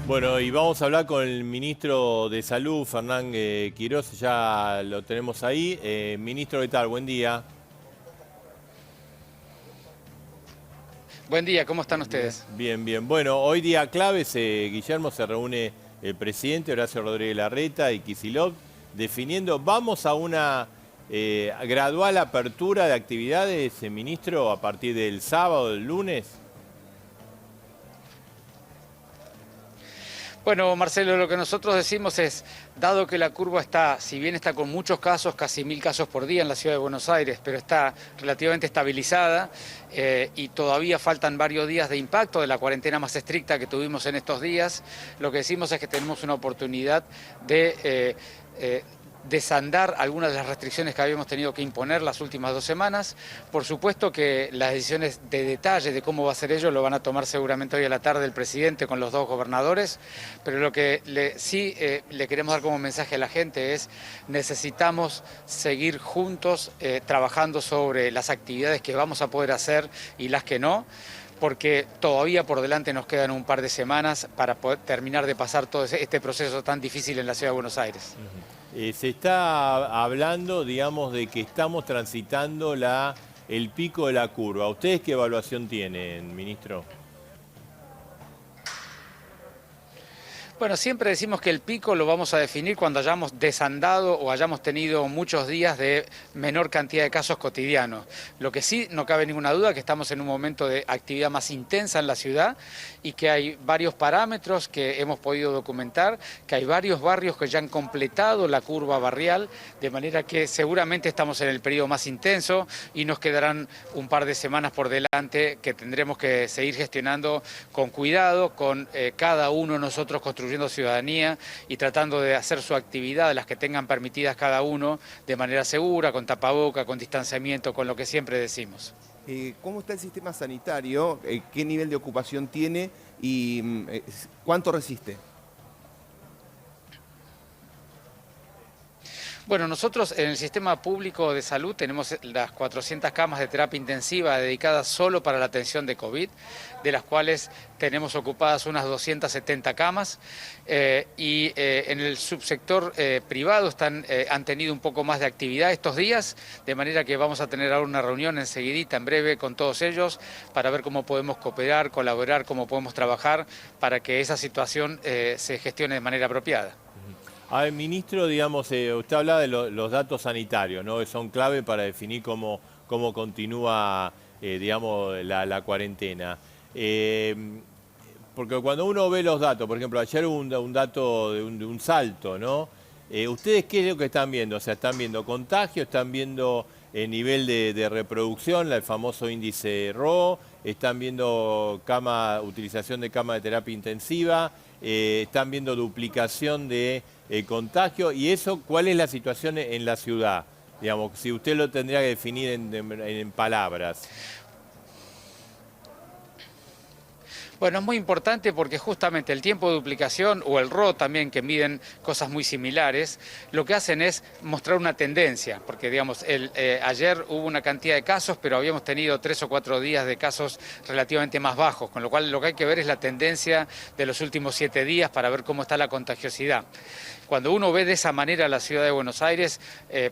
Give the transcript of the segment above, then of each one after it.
Bueno, y vamos a hablar con el ministro de Salud, Fernán Quirós, ya lo tenemos ahí. Ministro, ¿qué tal? Buen día. Buen día, ¿cómo están Bien, ustedes? bien, bien. Bueno, hoy día clave, Guillermo, se reúne el presidente Horacio Rodríguez Larreta y Kicillof, definiendo, vamos a una gradual apertura de actividades, ministro, a partir del sábado, del lunes. Bueno, Marcelo, lo que nosotros decimos es, dado que la curva está, si bien está con muchos casos, casi 1000 casos por día en la ciudad de Buenos Aires, pero está relativamente estabilizada y todavía faltan varios días de impacto de la cuarentena más estricta que tuvimos en estos días, lo que decimos es que tenemos una oportunidad de desandar algunas de las restricciones que habíamos tenido que imponer las últimas 2 semanas. Por supuesto que las decisiones de detalle de cómo va a ser ello lo van a tomar seguramente hoy a la tarde el presidente con los 2 gobernadores, pero lo que sí le queremos dar como mensaje a la gente es necesitamos seguir juntos trabajando sobre las actividades que vamos a poder hacer y las que no, porque todavía por delante nos quedan un par de semanas para poder terminar de pasar todo este proceso tan difícil en la ciudad de Buenos Aires. Se está hablando, digamos, de que estamos transitando el pico de la curva. ¿Ustedes qué evaluación tienen, ministro? Bueno, siempre decimos que el pico lo vamos a definir cuando hayamos desandado o hayamos tenido muchos días de menor cantidad de casos cotidianos. Lo que sí, no cabe ninguna duda que estamos en un momento de actividad más intensa en la ciudad y que hay varios parámetros que hemos podido documentar, que hay varios barrios que ya han completado la curva barrial, de manera que seguramente estamos en el periodo más intenso y nos quedarán un par de semanas por delante que tendremos que seguir gestionando con cuidado, con cada uno de nosotros construyendo ciudadanía y tratando de hacer su actividad, las que tengan permitidas cada uno, de manera segura, con tapaboca, con distanciamiento, con lo que siempre decimos. ¿Cómo está el sistema sanitario? ¿Qué nivel de ocupación tiene y cuánto resiste? Bueno, nosotros en el sistema público de salud tenemos las 400 camas de terapia intensiva dedicadas solo para la atención de COVID, de las cuales tenemos ocupadas unas 270 camas y en el subsector privado han tenido un poco más de actividad estos días, de manera que vamos a tener ahora una reunión enseguidita, en breve, con todos ellos para ver cómo podemos cooperar, colaborar, cómo podemos trabajar para que esa situación se gestione de manera apropiada. A ver, ministro, digamos, usted habla de los datos sanitarios, ¿no? Que son clave para definir cómo continúa, digamos, la cuarentena. Porque cuando uno ve los datos, por ejemplo, ayer hubo un dato de un salto, ¿no? ¿Ustedes qué es lo que están viendo? O sea, ¿están viendo contagio? ¿Están viendo el nivel de reproducción, el famoso índice RO? ¿Están viendo utilización de cama de terapia intensiva? ¿Están viendo duplicación de contagio? ¿Y eso cuál es la situación en la ciudad? Digamos, si usted lo tendría que definir en palabras. Bueno, es muy importante porque justamente el tiempo de duplicación o el RO también, que miden cosas muy similares, lo que hacen es mostrar una tendencia, porque digamos, ayer hubo una cantidad de casos, pero habíamos tenido 3 o 4 días de casos relativamente más bajos, con lo cual lo que hay que ver es la tendencia de los últimos 7 días para ver cómo está la contagiosidad. Cuando uno ve de esa manera la ciudad de Buenos Aires,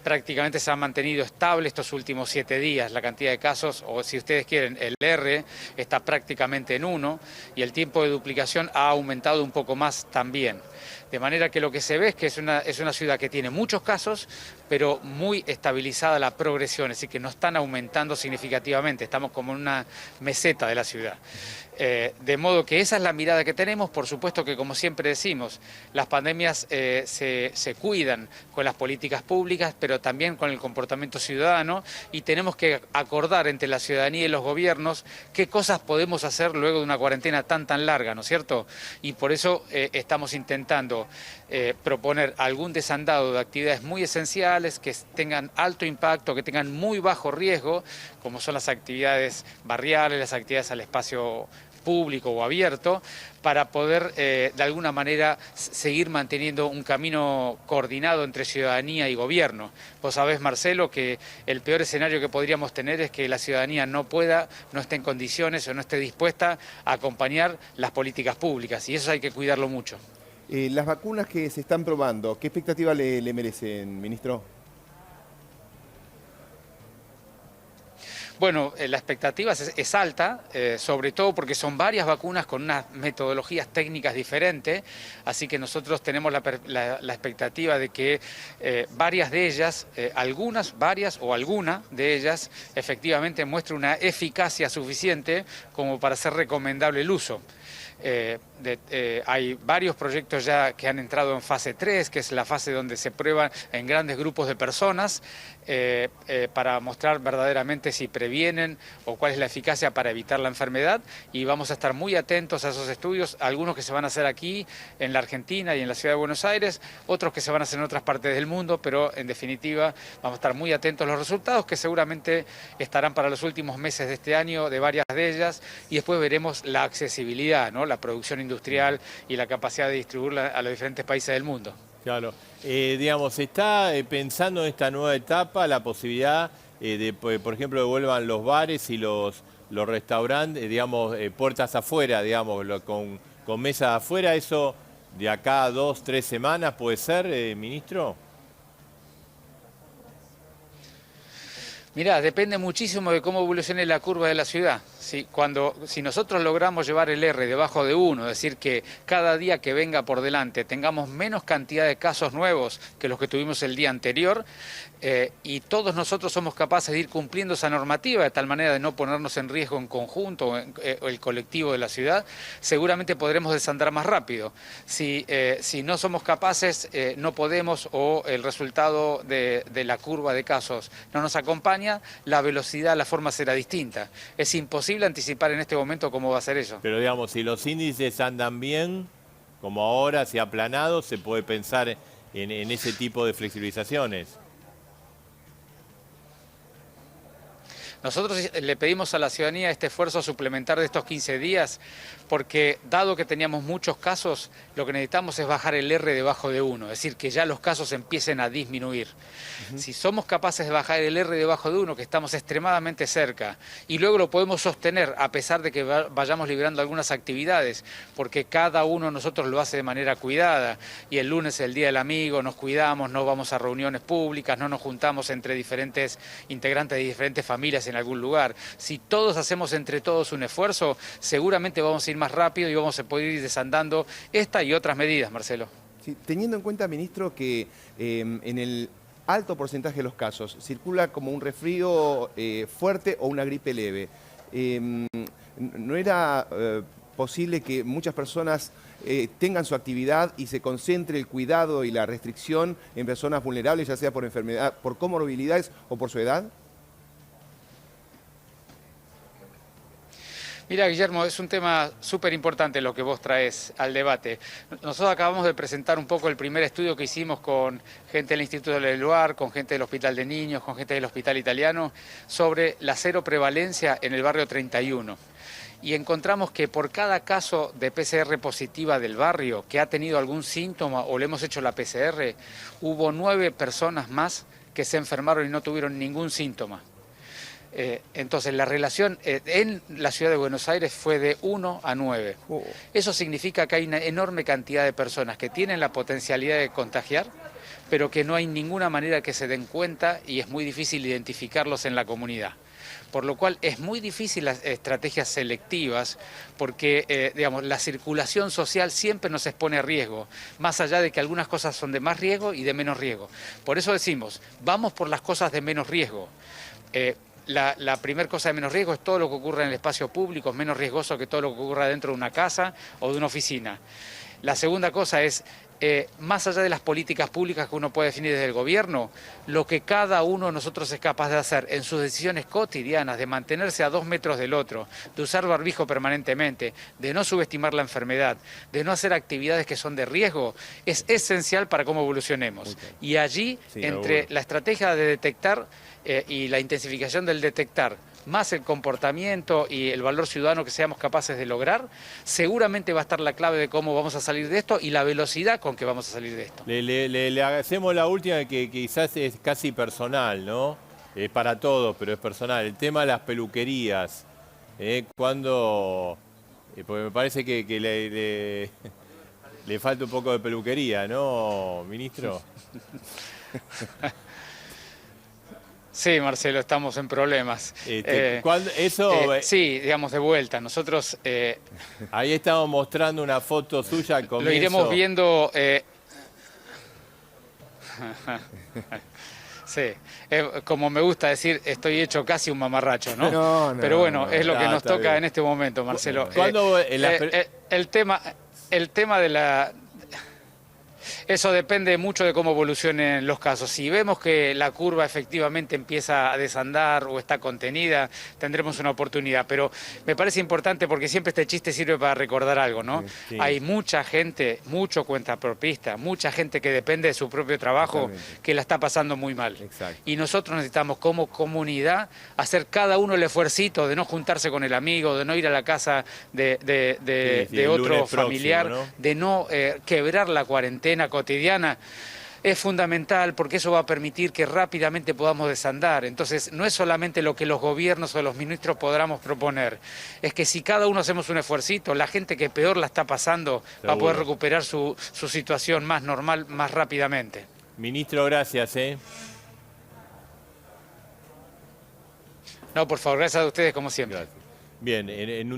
prácticamente se ha mantenido estable estos últimos 7 días. La cantidad de casos, o si ustedes quieren, el R está prácticamente en 1 y el tiempo de duplicación ha aumentado un poco más también. De manera que lo que se ve es que es una ciudad que tiene muchos casos, pero muy estabilizada la progresión, es decir, que no están aumentando significativamente, estamos como en una meseta de la ciudad. De modo que esa es la mirada que tenemos. Por supuesto que, como siempre decimos, las pandemias se cuidan con las políticas públicas, pero también con el comportamiento ciudadano, y tenemos que acordar entre la ciudadanía y los gobiernos qué cosas podemos hacer luego de una cuarentena tan larga, ¿no es cierto? Y por eso estamos intentando proponer algún desandado de actividades muy esenciales que tengan alto impacto, que tengan muy bajo riesgo, como son las actividades barriales, las actividades al espacio público o abierto, para poder de alguna manera seguir manteniendo un camino coordinado entre ciudadanía y gobierno. Vos sabés, Marcelo, que el peor escenario que podríamos tener es que la ciudadanía no esté en condiciones o no esté dispuesta a acompañar las políticas públicas, y eso hay que cuidarlo mucho. Las vacunas que se están probando, ¿qué expectativa le merecen, ministro? Bueno, la expectativa es alta, sobre todo porque son varias vacunas con unas metodologías técnicas diferentes, así que nosotros tenemos la expectativa de que varias de ellas, varias o alguna de ellas, efectivamente muestre una eficacia suficiente como para ser recomendable el uso. Hay varios proyectos ya que han entrado en fase 3, que es la fase donde se prueban en grandes grupos de personas para mostrar verdaderamente si previenen o cuál es la eficacia para evitar la enfermedad, y vamos a estar muy atentos a esos estudios, algunos que se van a hacer aquí en la Argentina y en la ciudad de Buenos Aires, otros que se van a hacer en otras partes del mundo, pero en definitiva vamos a estar muy atentos a los resultados, que seguramente estarán para los últimos meses de este año de varias de ellas, y después veremos la accesibilidad, ¿no? La producción industrial y la capacidad de distribuirla a los diferentes países del mundo. Claro. Digamos, ¿se está pensando en esta nueva etapa la posibilidad de, por ejemplo, que vuelvan los bares y los restaurantes, digamos, puertas afuera, digamos, con mesas afuera? ¿Eso de acá a 2, 3 semanas puede ser, ministro? Mirá, depende muchísimo de cómo evolucione la curva de la ciudad. Si nosotros logramos llevar el R debajo de 1, es decir, que cada día que venga por delante tengamos menos cantidad de casos nuevos que los que tuvimos el día anterior, y todos nosotros somos capaces de ir cumpliendo esa normativa de tal manera de no ponernos en riesgo en conjunto o el colectivo de la ciudad, seguramente podremos desandar más rápido. Si no somos capaces, no podemos, o el resultado de la curva de casos no nos acompaña, la velocidad, la forma será distinta. Es imposible anticipar en este momento cómo va a ser eso. Pero digamos, si los índices andan bien, como ahora, si aplanados, se puede pensar en ese tipo de flexibilizaciones. Nosotros le pedimos a la ciudadanía este esfuerzo suplementar de estos 15 días, porque dado que teníamos muchos casos, lo que necesitamos es bajar el R debajo de 1, es decir, que ya los casos empiecen a disminuir. Si somos capaces de bajar el R debajo de 1, que estamos extremadamente cerca, y luego lo podemos sostener a pesar de que vayamos liberando algunas actividades, porque cada uno de nosotros lo hace de manera cuidada, y el lunes es el Día del Amigo, nos cuidamos, no vamos a reuniones públicas, no nos juntamos entre diferentes integrantes de diferentes familias en algún lugar. Si todos hacemos entre todos un esfuerzo, seguramente vamos a ir más rápido y vamos a poder ir desandando esta y otras medidas, Marcelo. Sí, teniendo en cuenta, ministro, que en el alto porcentaje de los casos circula como un resfrío fuerte o una gripe leve, ¿no era posible que muchas personas tengan su actividad y se concentre el cuidado y la restricción en personas vulnerables, ya sea por enfermedad, por comorbilidades o por su edad? Mira, Guillermo, es un tema súper importante lo que vos traes al debate. Nosotros acabamos de presentar un poco el primer estudio que hicimos con gente del Instituto del Eluar, con gente del Hospital de Niños, con gente del Hospital Italiano, sobre la cero prevalencia en el barrio 31. Y encontramos que por cada caso de PCR positiva del barrio que ha tenido algún síntoma o le hemos hecho la PCR, hubo 9 personas más que se enfermaron y no tuvieron ningún síntoma. Entonces la relación en la ciudad de Buenos Aires fue de 1 a 9. Eso significa que hay una enorme cantidad de personas que tienen la potencialidad de contagiar, pero que no hay ninguna manera que se den cuenta y es muy difícil identificarlos en la comunidad. Por lo cual es muy difícil las estrategias selectivas porque, digamos, la circulación social siempre nos expone a riesgo, más allá de que algunas cosas son de más riesgo y de menos riesgo. Por eso decimos, vamos por las cosas de menos riesgo. La primera cosa de menos riesgo es todo lo que ocurre en el espacio público, es menos riesgoso que todo lo que ocurra dentro de una casa o de una oficina. La segunda cosa es, más allá de las políticas públicas que uno puede definir desde el gobierno, lo que cada uno de nosotros es capaz de hacer en sus decisiones cotidianas, de mantenerse a 2 metros del otro, de usar barbijo permanentemente, de no subestimar la enfermedad, de no hacer actividades que son de riesgo, es esencial para cómo evolucionemos. Y allí, entre la estrategia de detectar y la intensificación del detectar más el comportamiento y el valor ciudadano que seamos capaces de lograr, seguramente va a estar la clave de cómo vamos a salir de esto y la velocidad con que vamos a salir de esto. Le hacemos la última que quizás es casi personal, ¿no? Es para todos, pero es personal. El tema de las peluquerías. Cuando... porque me parece que le falta un poco de peluquería, ¿no, ministro? Sí, Marcelo, estamos en problemas. Sí, digamos, de vuelta. Nosotros... ahí estamos mostrando una foto suya al comienzo. Lo iremos viendo... Sí, como me gusta decir, estoy hecho casi un mamarracho, ¿no? Pero bueno, es lo que nos toca bien en este momento, Marcelo. El tema de la... Eso depende mucho de cómo evolucionen los casos. Si vemos que la curva efectivamente empieza a desandar o está contenida, tendremos una oportunidad. Pero me parece importante porque siempre este chiste sirve para recordar algo, ¿no? Sí. Hay mucha gente, mucho cuentapropista, mucha gente que depende de su propio trabajo que la está pasando muy mal. Exacto. Y nosotros necesitamos como comunidad hacer cada uno el esfuercito de no juntarse con el amigo, de no ir a la casa de otro familiar, próximo, ¿no? de no quebrar la cuarentena cotidiana. Es fundamental porque eso va a permitir que rápidamente podamos desandar. Entonces, no es solamente lo que los gobiernos o los ministros podamos proponer, es que si cada uno hacemos un esfuercito, la gente que peor la está pasando va a poder recuperar su situación más normal más rápidamente. Ministro, gracias. No, por favor, gracias a ustedes como siempre. Gracias. Bien, en un